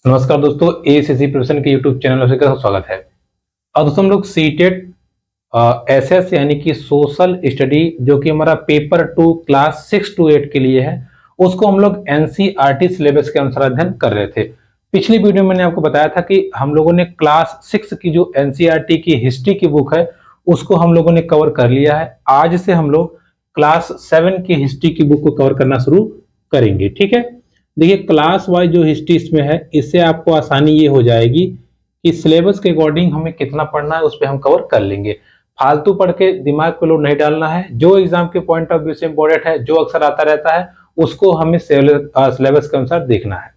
नमस्कार दोस्तों, एएसएससी प्रिपरेशन के यूट्यूब चैनल में आपका स्वागत है। अब दोस्तों हम लोग सीटेट एसएस यानी कि सोशल स्टडी जो कि हमारा पेपर 2 क्लास 6 to 8 के लिए है, उसको हम लोग एनसीईआरटी सिलेबस के अनुसार अध्ययन कर रहे थे। पिछली वीडियो में मैंने आपको बताया था कि हम लोगों ने क्लास 6 की जो एनसीईआरटी की हिस्ट्री की बुक है उसको हम लोगों ने कवर कर लिया है। आज से हम लोग क्लास 7 की हिस्ट्री की बुक को कवर करना शुरू करेंगे। ठीक है, देखिए क्लास वाइज जो हिस्ट्री इसमें है, इससे आपको आसानी ये हो जाएगी कि सिलेबस के अकॉर्डिंग हमें कितना पढ़ना है उस पर हम कवर कर लेंगे। फालतू पढ़ के दिमाग को लोड नहीं डालना है। जो एग्जाम के पॉइंट ऑफ व्यू से इंपॉर्टेंट है, जो अक्सर आता रहता है, उसको हमें सिलेबस के अनुसार देखना है।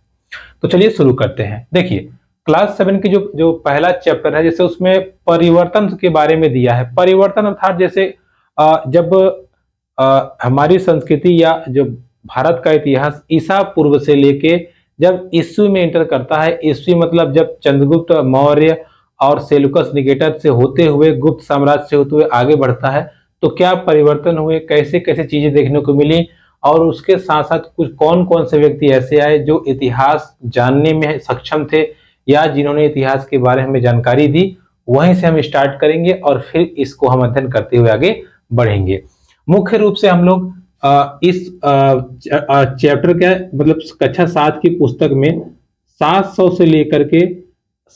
तो चलिए शुरू करते हैं। देखिए क्लास 7 की जो जो पहला चैप्टर है, जैसे उसमें परिवर्तन के बारे में दिया है। परिवर्तन अर्थात जैसे जब हमारी संस्कृति या जो भारत का इतिहास ईसा पूर्व से लेके जब ईस्वी में एंटर करता है, ईस्वी मतलब जब चंद्रगुप्त मौर्य और सेलुकस निकेटर से होते हुए गुप्त साम्राज्य से होते हुए आगे बढ़ता है, तो क्या परिवर्तन हुए, कैसे कैसे चीजें देखने को मिली, और उसके साथ साथ कुछ कौन कौन से व्यक्ति ऐसे आए जो इतिहास जानने में सक्षम थे या जिन्होंने इतिहास के बारे में जानकारी दी। वहीं से हम स्टार्ट करेंगे और फिर इसको हम अध्ययन करते हुए आगे बढ़ेंगे। मुख्य रूप से हम लोग इस चैप्टर के मतलब कक्षा 7 की पुस्तक में 700 से लेकर के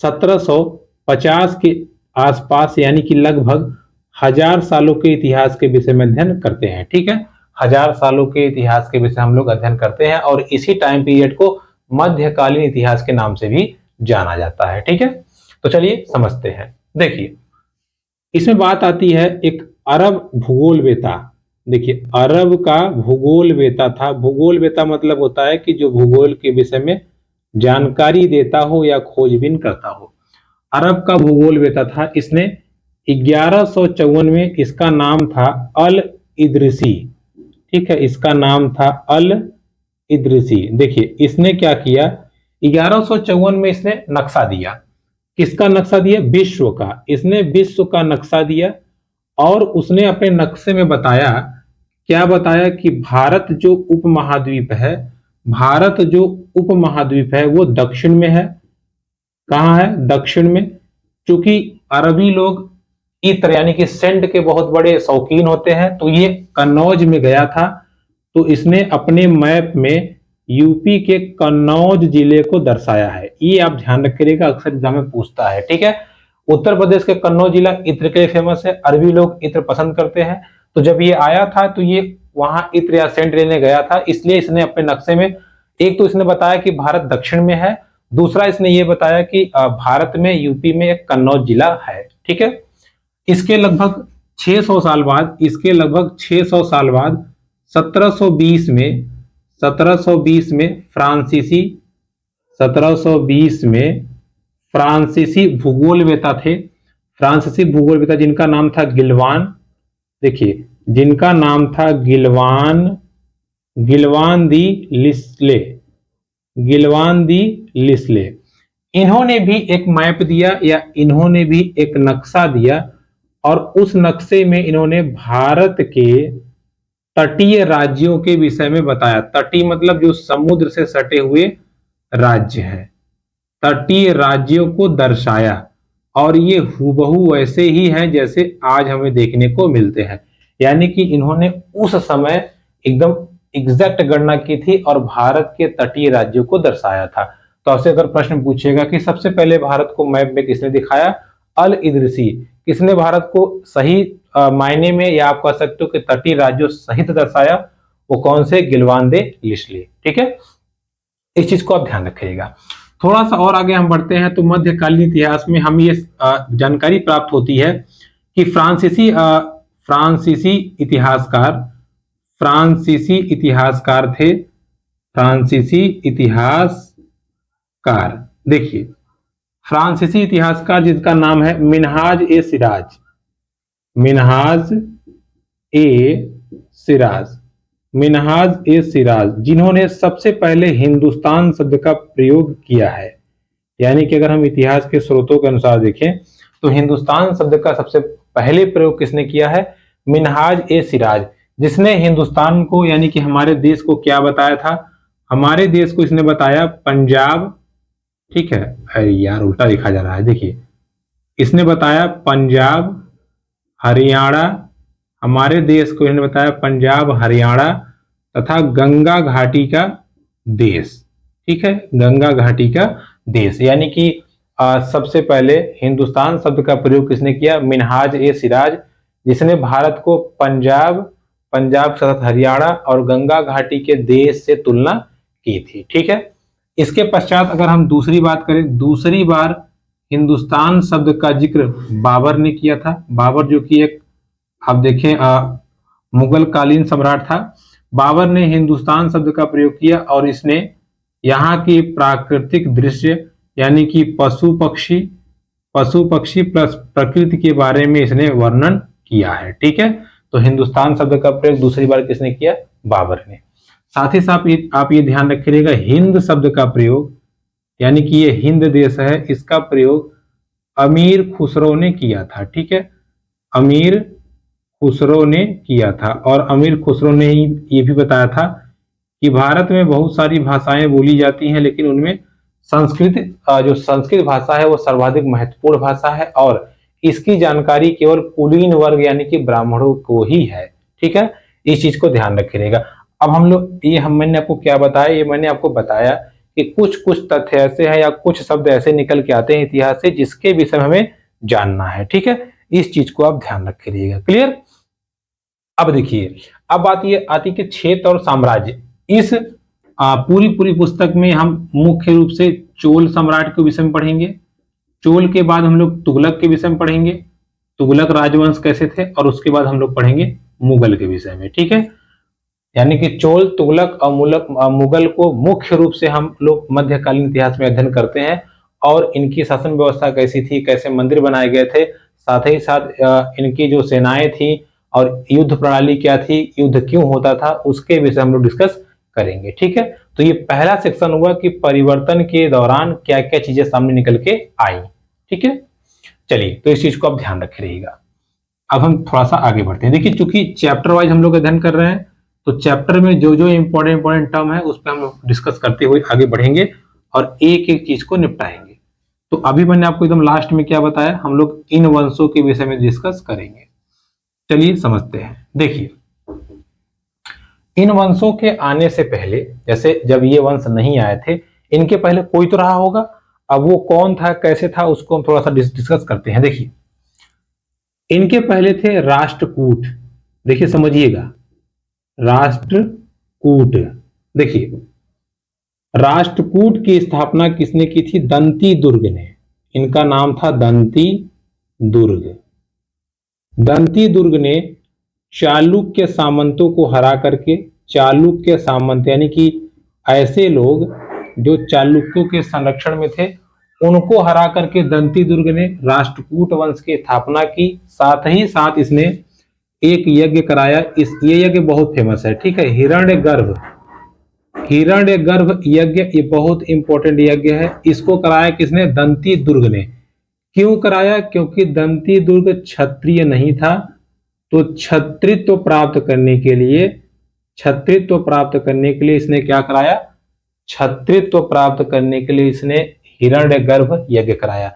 1750 के आसपास यानी कि लगभग 1000 सालों के इतिहास के विषय में अध्ययन करते हैं। ठीक है, 1000 सालों के इतिहास के विषय हम लोग अध्ययन करते हैं और इसी टाइम पीरियड को मध्यकालीन इतिहास के नाम से भी जाना जाता है। ठीक है, तो चलिए समझते हैं। देखिए इसमें बात आती है एक अरब भूगोलवेता। देखिए अरब का भूगोलवेता था। भूगोलवेता मतलब होता है कि जो भूगोल के विषय में जानकारी देता हो या खोजबीन करता हो। अरब का भूगोलवेता था। इसने 1154 में इसका नाम था अल इदरिसी। ठीक है, इसका नाम था अल इदरिसी। देखिए इसने क्या किया, 1154 में इसने नक्शा दिया। किसका नक्शा दिया? विश्व का। इसने विश्व का नक्शा दिया और उसने अपने नक्शे में बताया, क्या बताया कि भारत जो उपमहाद्वीप है, भारत जो उपमहाद्वीप है वो दक्षिण में है। कहाँ है? दक्षिण में। क्योंकि अरबी लोग इत्र यानी कि सेंड के बहुत बड़े शौकीन होते हैं, तो ये कन्नौज में गया था। तो इसने अपने मैप में यूपी के कन्नौज जिले को दर्शाया है। ये आप ध्यान रखिएगा, अक्सर एग्जाम में पूछता है। ठीक है, उत्तर प्रदेश के कन्नौज जिला इत्र के लिए फेमस है। अरबी लोग इत्र पसंद करते हैं, तो जब ये आया था तो ये वहां इत्र या सेंट लेने गया था। इसलिए इसने अपने नक्शे में एक तो इसने बताया कि भारत दक्षिण में है, दूसरा इसने ये बताया कि भारत में यूपी में एक कन्नौज जिला है। ठीक है, इसके लगभग 600 साल बाद, इसके लगभग 600 साल बाद 1720 में 1720 में फ्रांसीसी 1720 में फ्रांसीसी भूगोलवेता थे। फ्रांसीसी भूगोलवेता जिनका नाम था गिलवान। देखिए जिनका नाम था गिलवान, गिलवान दी लिस्ले, गिलवान दी लिस्ले। इन्होंने भी एक मैप दिया या इन्होंने भी एक नक्शा दिया और उस नक्शे में इन्होंने भारत के तटीय राज्यों के विषय में बताया। तटीय मतलब जो समुद्र से सटे हुए राज्य हैं, तटीय राज्यों को दर्शाया। और ये हूबहू वैसे ही हैं जैसे आज हमें देखने को मिलते हैं। यानी कि इन्होंने उस समय एकदम एग्जैक्ट गणना की थी और भारत के तटीय राज्यों को दर्शाया था। तो आपसे अगर प्रश्न पूछेगा कि सबसे पहले भारत को मैप में किसने दिखाया, अल इदरिसी। किसने भारत को सही मायने में या आप कह सकते हो कि तटीय राज्यों सहित दर्शाया? वो कौन से? गिलवान दे लिस्ले। ठीक है, इस चीज को आप ध्यान रखिएगा। थोड़ा सा और आगे हम बढ़ते हैं तो मध्यकालीन इतिहास में हम ये जानकारी प्राप्त होती है कि फ्रांसीसी इतिहासकार, फ्रांसीसी इतिहासकार थे, फ्रांसीसी इतिहासकार। देखिए फ्रांसीसी इतिहासकार जिसका नाम है मिनहाज ए सिराज, मिनहाज ए सिराज, मिनहाज ए सिराज, जिन्होंने सबसे पहले हिंदुस्तान शब्द का प्रयोग किया है। यानी कि अगर हम इतिहास के स्रोतों के अनुसार देखें तो हिंदुस्तान शब्द का सबसे पहले प्रयोग किसने किया है? मिनहाज ए सिराज, जिसने हिंदुस्तान को यानी कि हमारे देश को क्या बताया था? हमारे देश को इसने बताया पंजाब, ठीक है, अरे यार उल्टा लिखा जा रहा है, देखिए इसने बताया पंजाब हरियाणा, हमारे देश को इन्होंने बताया पंजाब हरियाणा तथा गंगा घाटी का देश। ठीक है, गंगा घाटी का देश, यानी कि सबसे पहले हिंदुस्तान शब्द का प्रयोग किसने किया? मिनहाज ए सिराज, जिसने भारत को पंजाब, पंजाब के साथ हरियाणा और गंगा घाटी के देश से तुलना की थी। ठीक है, इसके पश्चात अगर हम दूसरी बात करें, दूसरी बार हिंदुस्तान शब्द का जिक्र बाबर ने किया था। बाबर जो कि एक, आप देखें, मुगल कालीन सम्राट था। बाबर ने हिंदुस्तान शब्द का प्रयोग किया और इसने यहाँ की प्राकृतिक दृश्य यानी कि पशु पक्षी प्लस प्रकृति के बारे में इसने वर्णन किया है। ठीक है, तो हिंदुस्तान शब्द का प्रयोग दूसरी बार किसने किया? बाबर ने। साथ ही साथ आप ये ध्यान रखिएगा, हिंद शब्द का प्रयोग, यानी कि ये हिंद देश है, इसका प्रयोग अमीर खुसरो ने किया था। ठीक है, अमीर खुसरो ने किया था और अमीर खुसरो ने ही ये भी बताया था कि भारत में बहुत सारी भाषाएं बोली जाती हैं, लेकिन उनमें संस्कृत, जो संस्कृत भाषा है वो सर्वाधिक महत्वपूर्ण भाषा है और इसकी जानकारी केवल कुलीन वर्ग यानी कि ब्राह्मणों को ही है। ठीक है, इस चीज को ध्यान रखिएगा। अब हम लोग मैंने आपको क्या बताया? ये मैंने आपको बताया कि कुछ कुछ तथ्य ऐसे हैं या कुछ शब्द ऐसे निकल के आते हैं इतिहास से जिसके विषय में हमें जानना है। ठीक है, इस चीज को आप ध्यान रखिएगा। क्लियर? अब देखिए, अब बात ये आती कि क्षेत्र और साम्राज्य। इस पूरी पुस्तक में हम मुख्य रूप से चोल सम्राट के विषय में पढ़ेंगे, चोल के बाद हम लोग तुगलक के विषय में पढ़ेंगे, तुगलक राजवंश कैसे थे, और उसके बाद हम लोग पढ़ेंगे मुगल के विषय में। ठीक है, यानी कि चोल, तुगलक और मुगल को मुख्य रूप से हम लोग मध्यकालीन इतिहास में अध्ययन करते हैं और इनकी शासन व्यवस्था कैसी थी, कैसे मंदिर बनाए गए थे, साथ ही साथ इनकी जो सेनाएं थी और युद्ध प्रणाली क्या थी, युद्ध क्यों होता था, उसके विषय हम लोग डिस्कस करेंगे। ठीक है, तो ये पहला सेक्शन हुआ कि परिवर्तन के दौरान क्या क्या चीजें सामने निकल के आई। ठीक है, चलिए, तो इस चीज को आप ध्यान रखे रहिएगा। अब हम थोड़ा सा आगे बढ़ते हैं। देखिए, चूंकि चैप्टर वाइज हम लोग अध्ययन कर रहे हैं तो चैप्टर में जो जो इंपॉर्टेंट टर्म है उस पर हम लोग डिस्कस करते हुए आगे बढ़ेंगे और एक एक चीज को निपटाएंगे। तो अभी मैंने आपको एकदम लास्ट में क्या बताया, हम लोग इन वंशों के विषय में डिस्कस करेंगे। चलिए समझते हैं। देखिए, इन वंशों के आने से पहले, जैसे जब ये वंश नहीं आए थे, इनके पहले कोई तो रहा होगा। अब वो कौन था, कैसे था, उसको हम थोड़ा सा डिस्कस करते हैं। देखिए, इनके पहले थे राष्ट्रकूट। देखिए समझिएगा, राष्ट्रकूट। देखिए, राष्ट्रकूट की स्थापना किसने की थी? दंती दुर्ग ने। इनका नाम था दंती दुर्ग। दंती दुर्ग ने चालुक्य सामंतों को हरा करके, चालुक्य सामंत यानी कि ऐसे लोग जो चालुक्यों के संरक्षण में थे, उनको हरा करके दंती दुर्ग ने राष्ट्रकूट वंश की स्थापना की। साथ ही साथ इसने एक यज्ञ कराया। ये यज्ञ बहुत फेमस है। ठीक है, हिरण्यगर्भ यज्ञ, ये बहुत इंपॉर्टेंट यज्ञ है। इसको कराया किसने? दंती दुर्ग ने। क्यों कराया? क्योंकि दंती दुर्ग क्षत्रिय नहीं था, तो छत्रित्व प्राप्त करने के लिए इसने क्या कराया? छत्रित्व प्राप्त करने के लिए इसने हिरण्यगर्भ यज्ञ कराया।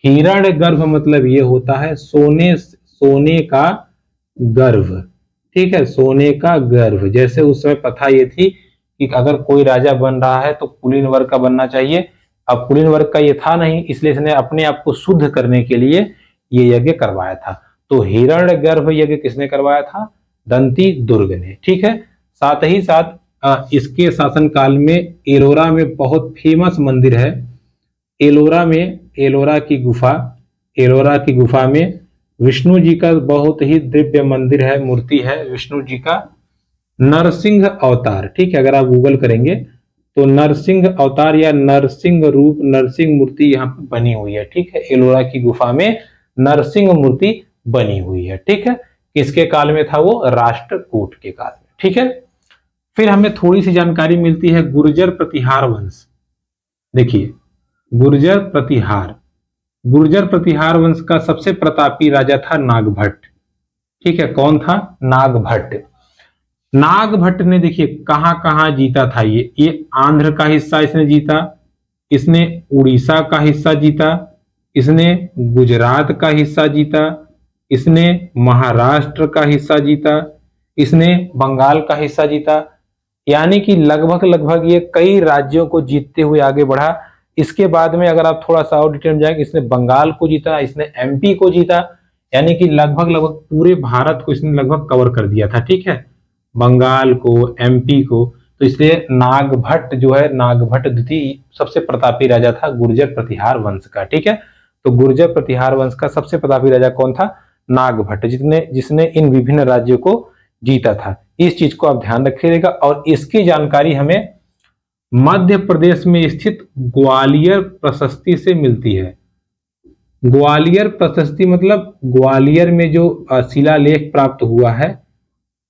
हिरण्यगर्भ मतलब ये होता है सोने का गर्भ। ठीक है, सोने का गर्भ। जैसे उस समय प्रथा ये थी कि अगर कोई राजा बन रहा है तो कुलीन वर्ग का बनना चाहिए। अब कुलीन वर्ग का ये था नहीं, इसलिए इसने अपने आप को शुद्ध करने के लिए ये यज्ञ करवाया था। तो हिरण्यगर्भ यज्ञ किसने करवाया था? दंती दुर्ग ने। ठीक है, साथ ही साथ इसके शासनकाल में एलोरा में बहुत फेमस मंदिर है। एलोरा की गुफा में विष्णु जी का बहुत ही दिव्य मंदिर है, मूर्ति है विष्णु जी का, नरसिंह अवतार। ठीक है, अगर आप गूगल करेंगे तो नरसिंह अवतार या नरसिंह रूप, नरसिंह मूर्ति यहाँ पे बनी हुई है। ठीक है, एलोरा की गुफा में नरसिंह मूर्ति बनी हुई है। ठीक है, किसके काल में था वो? राष्ट्रकूट के काल में। ठीक है, फिर हमें थोड़ी सी जानकारी मिलती है गुर्जर प्रतिहार वंश। देखिए, गुर्जर प्रतिहार वंश का सबसे प्रतापी राजा था नागभट्ट। ठीक है, कौन था? नागभट्ट ने देखिए कहां कहां जीता था। ये आंध्र का हिस्सा इसने जीता, इसने उड़ीसा का हिस्सा जीता, इसने गुजरात का हिस्सा जीता, इसने महाराष्ट्र का हिस्सा जीता, इसने बंगाल का हिस्सा जीता। यानी कि लगभग लगभग ये कई राज्यों को जीतते हुए आगे बढ़ा। इसके बाद में अगर आप थोड़ा सा और डिटेल में जाएंगे, इसने बंगाल को जीता, इसने एमपी को जीता। यानी कि लगभग लगभग पूरे भारत को इसने लगभग कवर कर दिया था, ठीक है, बंगाल को, एमपी को। तो इसलिए नागभट्ट जो है, नागभट्ट द्वितीय सबसे प्रतापी राजा था गुर्जर प्रतिहार वंश का, ठीक है। तो गुर्जर प्रतिहार वंश का सबसे प्रतापी राजा कौन था? नागभट्ट, जिसने इन विभिन्न राज्यों को जीता था। इस चीज को आप ध्यान रखिएगा। और इसकी जानकारी हमें मध्य प्रदेश में स्थित ग्वालियर प्रशस्ति से मिलती है। ग्वालियर प्रशस्ति मतलब ग्वालियर में जो शिलालेख प्राप्त हुआ है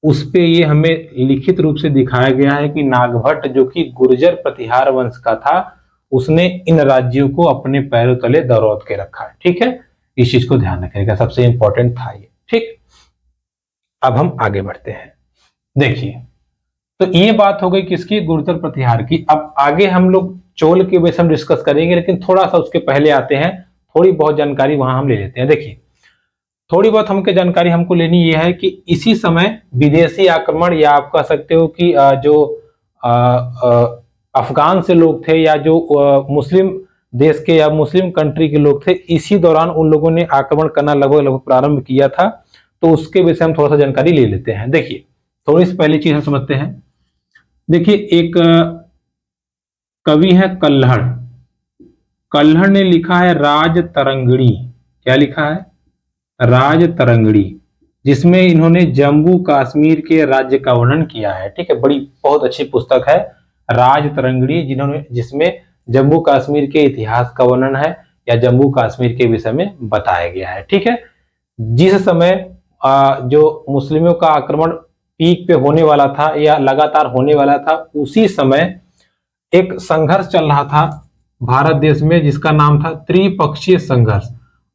उस पे ये हमें लिखित रूप से दिखाया गया है कि नागभट्ट जो कि गुर्जर प्रतिहार वंश का था, उसने इन राज्यों को अपने पैरों तले दरोद के रखा है, ठीक है। इस चीज को ध्यान रखिएगा, सबसे इंपॉर्टेंट था ये, ठीक। अब हम आगे बढ़ते हैं। देखिए, तो ये बात हो गई किसकी? गुर्जर प्रतिहार की। अब आगे हम लोग चोल के विषय में डिस्कस करेंगे, लेकिन थोड़ा सा उसके पहले आते हैं, थोड़ी बहुत जानकारी वहां हम ले लेते हैं। देखिए, थोड़ी बहुत हमको जानकारी हमको लेनी यह है कि इसी समय विदेशी आक्रमण, या आप कह सकते हो कि जो अफगान से लोग थे, या जो मुस्लिम देश के या मुस्लिम कंट्री के लोग थे, इसी दौरान उन लोगों ने आक्रमण करना लगभग लगभग प्रारंभ किया था। तो उसके विषय में थोड़ा सा जानकारी ले लेते हैं। देखिए, थोड़ी सी पहली चीज हम समझते हैं। देखिए, एक कवि है कल्हड़। कल्हड़ ने लिखा है राज तरंगिणी। क्या लिखा है? राज तरंगिणी, जिसमें इन्होंने जम्मू कश्मीर के राज्य का वर्णन किया है, ठीक है। बड़ी बहुत अच्छी पुस्तक है राज तरंगिणी, जिसमें जम्मू कश्मीर के इतिहास का वर्णन है, या जम्मू कश्मीर के विषय में बताया गया है, ठीक है। जिस समय जो मुस्लिमों का आक्रमण पीक पे होने वाला था या लगातार होने वाला था, उसी समय एक संघर्ष चल रहा था भारत देश में, जिसका नाम था त्रिपक्षीय संघर्ष,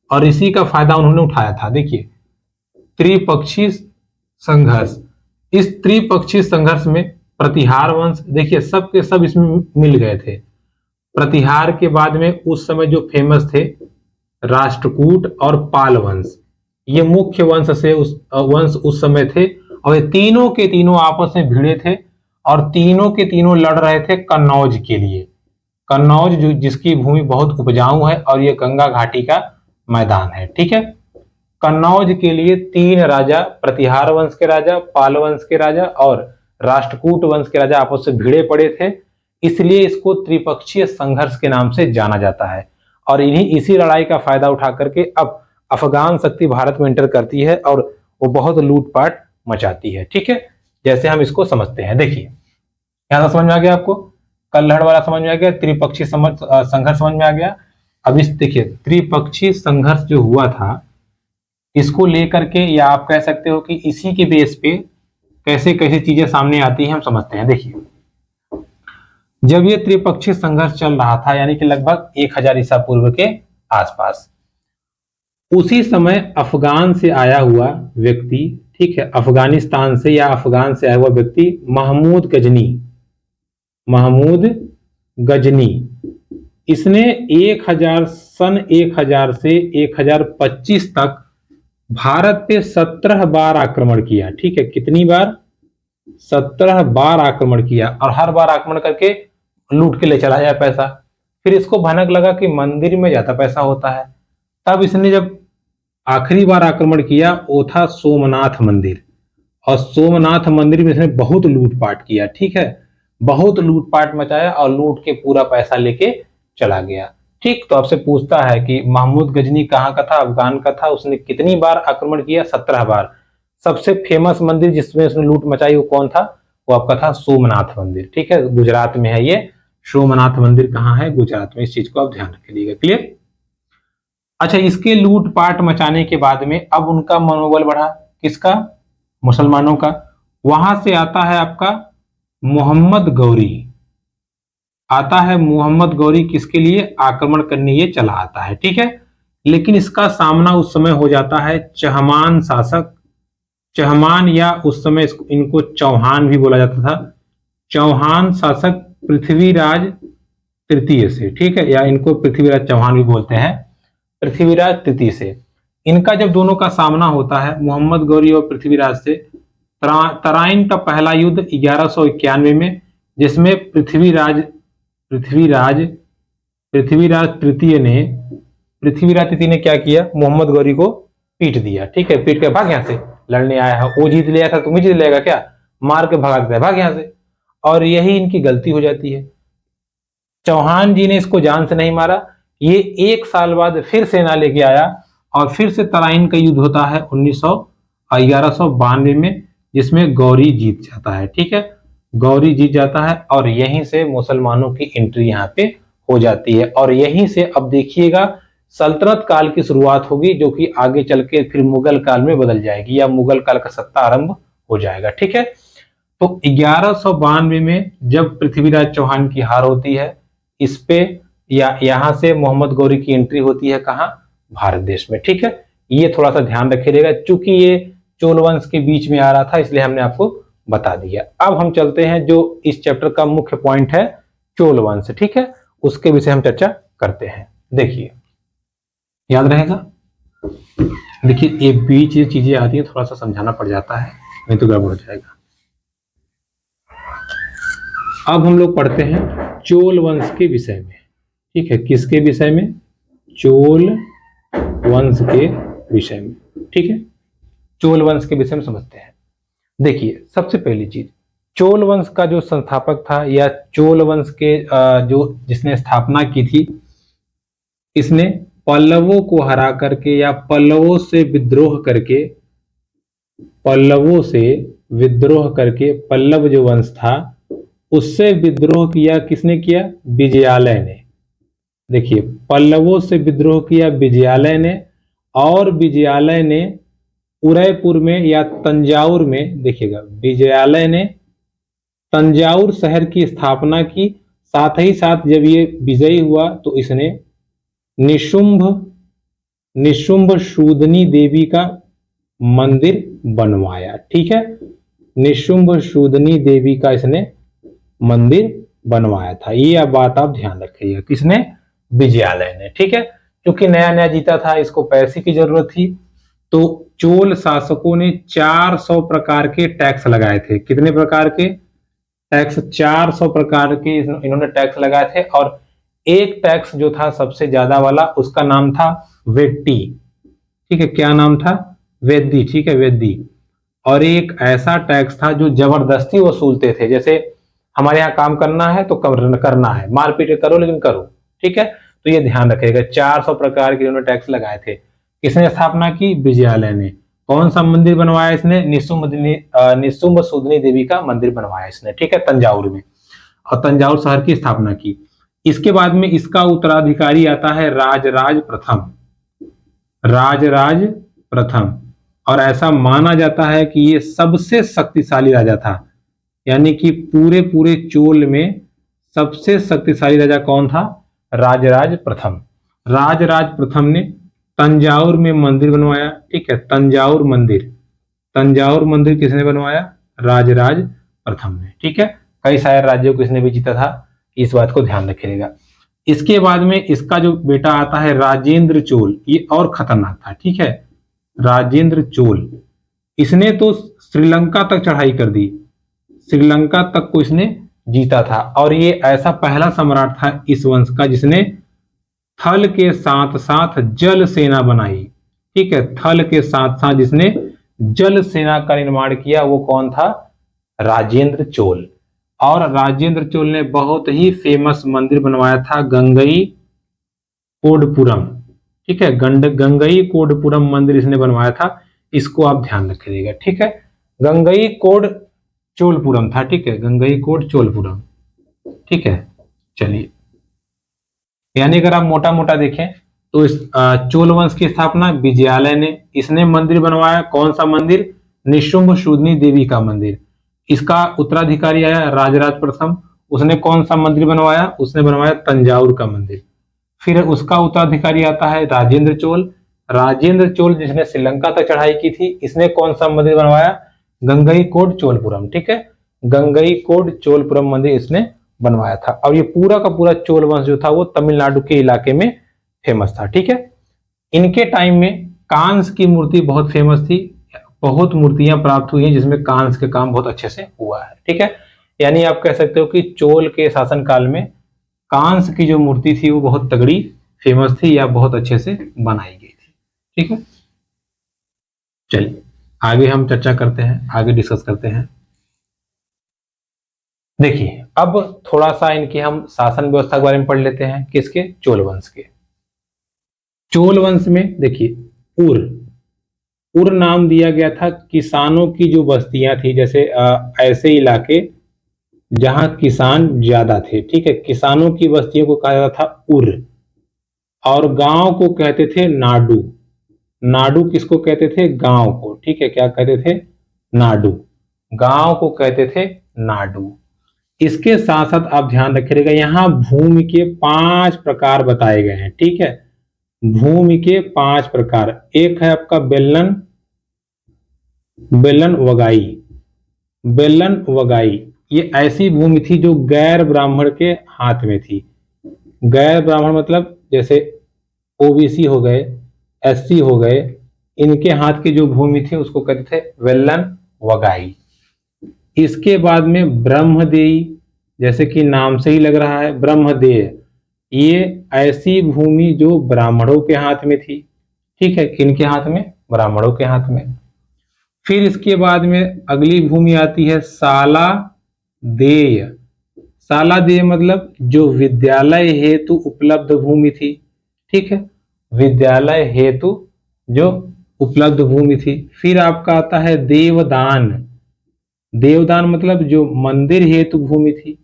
और इसी का फायदा उन्होंने उठाया था। देखिए, त्रिपक्षीय संघर्ष, इस त्रिपक्षीय संघर्ष में प्रतिहार वंश, देखिए सब के सब इसमें मिल गए थे। प्रतिहार के बाद में उस समय जो फेमस थे राष्ट्रकूट और पाल वंश, ये मुख्य वंश से वंश उस समय थे, और ये तीनों के तीनों आपस में भिड़े थे, और तीनों के तीनों लड़ रहे थे कन्नौज के लिए। कन्नौज जो जिसकी भूमि बहुत उपजाऊ है, और ये गंगा घाटी का मैदान है, ठीक है। कन्नौज के लिए तीन राजा, प्रतिहार वंश के राजा, पाल वंश के राजा और राष्ट्रकूट वंश के राजा आपस में भिड़े पड़े थे, इसलिए इसको त्रिपक्षीय संघर्ष के नाम से जाना जाता है। और इसी लड़ाई का फायदा उठा करके अब अफगान शक्ति भारत में एंटर करती है, और वो बहुत लूटपाट मचाती है, ठीक है। जैसे हम इसको समझते हैं, देखिए यहां समझ में आ गया आपको, कल्हड़ वाला समझ में आ गया, त्रिपक्षीय संघर्ष समझ में आ गया। अब इस देखिए, त्रिपक्षीय संघर्ष जो हुआ था, इसको लेकर के, या आप कह सकते हो कि इसी के बेस पे कैसे कैसे चीजें सामने आती हैं हम समझते हैं। देखिए, जब ये त्रिपक्षीय संघर्ष चल रहा था, यानी कि लगभग 1000 ईसा पूर्व के आसपास, उसी समय अफगान से आया हुआ व्यक्ति, ठीक है, अफगानिस्तान से या अफगान से आया हुआ व्यक्ति महमूद गजनी, महमूद गजनी, इसने 1000 से 1025 तक भारत पे 17 बार आक्रमण किया, ठीक है। कितनी बार? 17 बार आक्रमण किया, और हर बार आक्रमण करके लूट के ले चला जाए पैसा। फिर इसको भनक लगा कि मंदिर में ज्यादा पैसा होता है, तब इसने जब आखिरी बार आक्रमण किया, वो था सोमनाथ मंदिर, और सोमनाथ मंदिर में इसने बहुत लूटपाट किया, ठीक है, बहुत लूटपाट मचाया, और लूट के पूरा पैसा लेके चला गया, ठीक। तो आपसे पूछता है कि महमूद गजनी कहाँ का था? अफगान का था। उसने कितनी बार आक्रमण किया? 17 बार। सबसे फेमस मंदिर जिसमें उसने लूट मचाई वो कौन था? वो आपका था सोमनाथ मंदिर, ठीक है, गुजरात में है ये। सोमनाथ मंदिर कहाँ है? गुजरात में। इस चीज को आप ध्यान रखिएगा, क्लियर। अच्छा, इसके लूटपाट मचाने के बाद में अब उनका मनोबल बढ़ा, किसका? मुसलमानों का। वहां से आता है आपका मोहम्मद गौरी, आता है मोहम्मद गौरी, किसके लिए? आक्रमण करने ये चला आता है, ठीक है। लेकिन इसका सामना उस समय हो जाता है चहमान शासक, चहमान, या उस समय इनको चौहान भी बोला जाता था, चौहान शासक पृथ्वीराज तृतीय से, ठीक है, या इनको पृथ्वीराज चौहान भी बोलते हैं, पृथ्वीराज तृतीय से। इनका जब दोनों का सामना होता है मोहम्मद गौरी और पृथ्वीराज से, तराइन का पहला युद्ध 1191 में, जिसमें पृथ्वीराज पृथ्वीराज तृतीय ने क्या किया, मोहम्मद गौरी को पीट दिया, ठीक है, पीट के भाग यहाँ से, लड़ने आया है, वो जीत लिया था, तुम ही जीत लेगा क्या, मार के भगा देता है, भाग यहाँ से। और यही इनकी गलती हो जाती है। चौहान जी ने इसको जान से नहीं मारा, ये 1 साल बाद फिर सेना लेके आया और फिर से तराइन का युद्ध होता है 1192 में, जिसमें गौरी जीत जाता है, ठीक है, गौरी जीत जाता है और यहीं से मुसलमानों की एंट्री यहाँ पे हो जाती है। और यहीं से अब देखिएगा सल्तनत काल की शुरुआत होगी, जो कि आगे चल के फिर मुगल काल में बदल जाएगी, या मुगल काल का सत्ता आरंभ हो जाएगा, ठीक है। तो 1192 में जब पृथ्वीराज चौहान की हार होती है, इस पे या यहां से मोहम्मद गौरी की एंट्री होती है कहां, भारत देश में, ठीक है। ये थोड़ा सा ध्यान रखिएगा, चूंकि ये चोल वंश के बीच में आ रहा था, इसलिए हमने आपको बता दिया। अब हम चलते हैं जो इस चैप्टर का मुख्य पॉइंट है, चोल वंश, ठीक है, उसके विषय हम चर्चा करते हैं। देखिए, याद रहेगा, देखिए ये बीच ये चीजें आती है, थोड़ा सा समझाना पड़ जाता है, नहीं तो गड़बड़ हो जाएगा। अब हम लोग पढ़ते हैं चोल वंश के विषय में, ठीक है, किसके विषय में, चोल वंश के विषय में, ठीक है, चोल वंश के विषय में समझते हैं। देखिए, सबसे पहली चीज, चोल वंश का जो संस्थापक था, या चोल वंश के जो जिसने स्थापना की थी, इसने पल्लवों को हरा करके या पल्लवों से विद्रोह करके पल्लव जो वंश था उससे विद्रोह किया, किसने किया, विजयालय ने। देखिए, पल्लवों से विद्रोह किया विजयालय ने, और विजयालय ने उदयपुर में या तंजाउर में, देखिएगा, विजयालय ने तंजाउर शहर की स्थापना की। साथ ही साथ जब ये विजयी हुआ तो इसने निशुंभ शूदनी देवी का मंदिर बनवाया, ठीक है, निशुंभ शूदनी देवी का इसने मंदिर बनवाया था। ये अब बात आप ध्यान रखिएगा, किसने, विजयालय ने, ठीक है। क्योंकि नया नया जीता था, इसको पैसे की जरूरत थी, तो चोल शासकों ने 400 प्रकार के टैक्स लगाए थे। कितने प्रकार के टैक्स, 400 प्रकार के इन्होंने टैक्स लगाए थे। और एक टैक्स जो था सबसे ज्यादा वाला, उसका नाम था वेट्टी, ठीक है, क्या नाम था, वेद्दी, ठीक है, वेद्दी। और एक ऐसा टैक्स था जो जबरदस्ती वसूलते थे, जैसे हमारे यहाँ काम करना है तो करना है, मारपीट करो लेकिन करो, ठीक है। तो ये ध्यान रखिएगा, 400 प्रकार के इन्होंने टैक्स लगाए थे। किसने स्थापना की, विजयालय ने। कौन सा मंदिर बनवाया इसने, निशुंभ शूदनी देवी का मंदिर बनवाया इसने, ठीक है, तंजाउर में, और तंजाउर शहर की स्थापना की। इसके बाद में इसका उत्तराधिकारी आता है राजराज प्रथम, और ऐसा माना जाता है कि ये सबसे शक्तिशाली राजा था, यानी कि पूरे चोल में सबसे शक्तिशाली राजा कौन था, राजराज प्रथम। राजराज प्रथम ने तंजाउर में मंदिर बनवाया, ठीक है, तंजाउर मंदिर किसने बनवाया, राजराज प्रथम ने, ठीक है। कई सारे राज्यों को इसने भी जीता था, इस बात को ध्यान रखिएगा। इसके बाद में इसका जो बेटा आता है राजेंद्र चोल, ये और खतरनाक था, ठीक है, राजेंद्र चोल। इसने तो श्रीलंका तक चढ़ाई कर दी, श्रीलंका तक को इसने जीता था, और ये ऐसा पहला सम्राट था इस वंश का जिसने थल के साथ साथ जल सेना बनाई, ठीक है, थल के साथ साथ जिसने जल सेना का निर्माण किया, वो कौन था, राजेंद्र चोल। और राजेंद्र चोल ने बहुत ही फेमस मंदिर बनवाया था, गंगई कोडपुरम, ठीक है, गंगई कोडपुरम मंदिर इसने बनवाया था, इसको आप ध्यान रखिएगा, ठीक है। गंगई कोड चोलपुरम था, ठीक है, गंगई कोड चोलपुरम, ठीक है। चलिए, यानी अगर आप मोटा मोटा देखें तो इस चोल वंश की स्थापना विजयालय ने, इसने मंदिर बनवाया, कौन सा मंदिर, निशुंभ शूदनी देवी का मंदिर। इसका उत्तराधिकारी आया राजराज प्रथम, उसने कौन सा मंदिर बनवाया, उसने बनवाया तंजाउर का मंदिर। फिर उसका उत्तराधिकारी आता है राजेंद्र चोल जिसने श्रीलंका तक चढ़ाई की थी, इसने कौन सा मंदिर बनवाया, गंगई कोड चोलपुरम, ठीक है, गंगई कोड चोलपुरम मंदिर इसने बनवाया था। और ये पूरा का पूरा चोल वंश जो था वो तमिलनाडु के इलाके में फेमस था। ठीक है, इनके टाइम में कांस की मूर्ति बहुत फेमस थी, बहुत मूर्तियां प्राप्त हुई हैं जिसमें कांस के काम बहुत अच्छे से हुआ है। ठीक है, यानी आप कह सकते हो कि चोल के शासन काल में कांस की जो मूर्ति थी वो बहुत तगड़ी फेमस थी या बहुत अच्छे से बनाई गई थी। ठीक है, चलिए आगे हम चर्चा करते हैं, आगे डिस्कस करते हैं। देखिए अब थोड़ा सा इनकी हम शासन व्यवस्था के बारे में पढ़ लेते हैं, किसके, चोल वंश के। चोल वंश में देखिए उर नाम दिया गया था किसानों की जो बस्तियां थी, जैसे ऐसे इलाके जहां किसान ज्यादा थे। ठीक है, किसानों की बस्तियों को कहा जाता था उर, और गांव को कहते थे नाडू। नाडू किसको कहते थे, गांव को। ठीक है, क्या कहते थे, नाडू, गांव को कहते थे नाडू। इसके साथ साथ आप ध्यान रखिएगा, यहाँ भूमि के 5 प्रकार बताए गए हैं। ठीक है, भूमि के 5 प्रकार। एक है आपका बेलन वगाई। बेलन वगाई ये ऐसी भूमि थी जो गैर ब्राह्मण के हाथ में थी। गैर ब्राह्मण मतलब जैसे ओबीसी हो गए, एससी हो गए, इनके हाथ की जो भूमि थी उसको कहते थे वेलन वगाई। इसके बाद में ब्रह्मदेयी, जैसे कि नाम से ही लग रहा है ब्रह्मदेय, ये ऐसी भूमि जो ब्राह्मणों के हाथ में थी। ठीक है, किनके हाथ में, ब्राह्मणों के हाथ में। फिर इसके बाद में अगली भूमि आती है साला देय। साला देय मतलब जो विद्यालय हेतु उपलब्ध भूमि थी। ठीक है, विद्यालय हेतु जो उपलब्ध भूमि थी। फिर आपका आता है देवदान। देवदान मतलब जो मंदिर हेतु भूमि थी,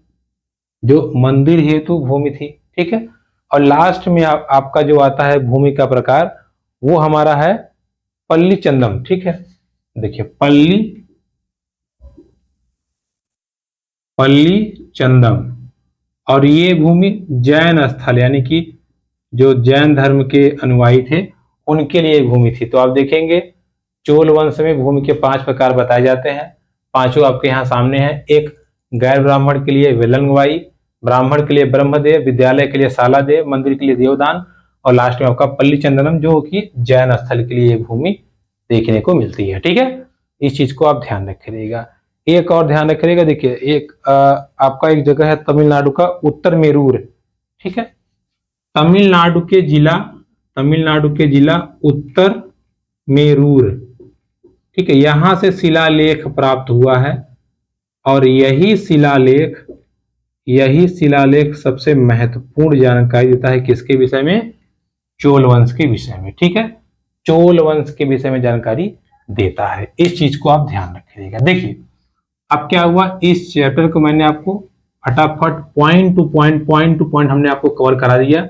जो मंदिर हेतु भूमि थी। ठीक है, और लास्ट में आपका जो आता है भूमि का प्रकार वो हमारा है पल्ली चंदम। ठीक है, देखिए पल्ली चंदम, और ये भूमि जैन स्थल यानी कि जो जैन धर्म के अनुयायी थे उनके लिए भूमि थी। तो आप देखेंगे चोल वंश में भूमि के 5 प्रकार बताए जाते हैं, पांचों आपके यहाँ सामने हैं। एक गैर ब्राह्मण के लिए वेलंगवाई, ब्राह्मण के लिए ब्रह्मदेव, विद्यालय के लिए सालादेव, मंदिर के लिए देवदान, और लास्ट में आपका पल्ली चंदनम जो कि जैन स्थल के लिए भूमि देखने को मिलती है। ठीक है, इस चीज को आप ध्यान रखिएगा। एक और ध्यान रखिएगा, देखिए एक आपका एक जगह है तमिलनाडु का उत्तर मेरूर। ठीक है, तमिलनाडु के जिला उत्तर मेरूर। ठीक है, यहां से शिलालेख प्राप्त हुआ है, और यही शिलालेख सबसे महत्वपूर्ण जानकारी देता है किसके विषय में, चोल वंश के विषय में। ठीक है, चोल वंश के विषय में जानकारी देता है, इस चीज को आप ध्यान रखिएगा। देखिए अब क्या हुआ, इस चैप्टर को मैंने आपको फटाफट पॉइंट टू पॉइंट हमने आपको कवर करा दिया।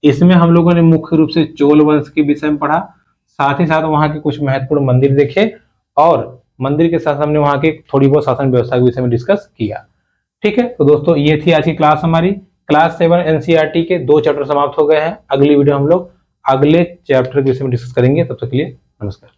इसमें हम लोगों ने मुख्य रूप से चोल वंश के विषय में पढ़ा, साथ ही साथ वहां के कुछ महत्वपूर्ण मंदिर देखे, और मंदिर के साथ हमने वहां की थोड़ी बहुत शासन व्यवस्था के विषय में डिस्कस किया। ठीक है, तो दोस्तों ये थी आज की क्लास हमारी। क्लास 7 एनसीईआरटी के 2 चैप्टर समाप्त हो गए हैं। अगली वीडियो हम लोग अगले चैप्टर के विषय में डिस्कस करेंगे। तब तक के लिए नमस्कार।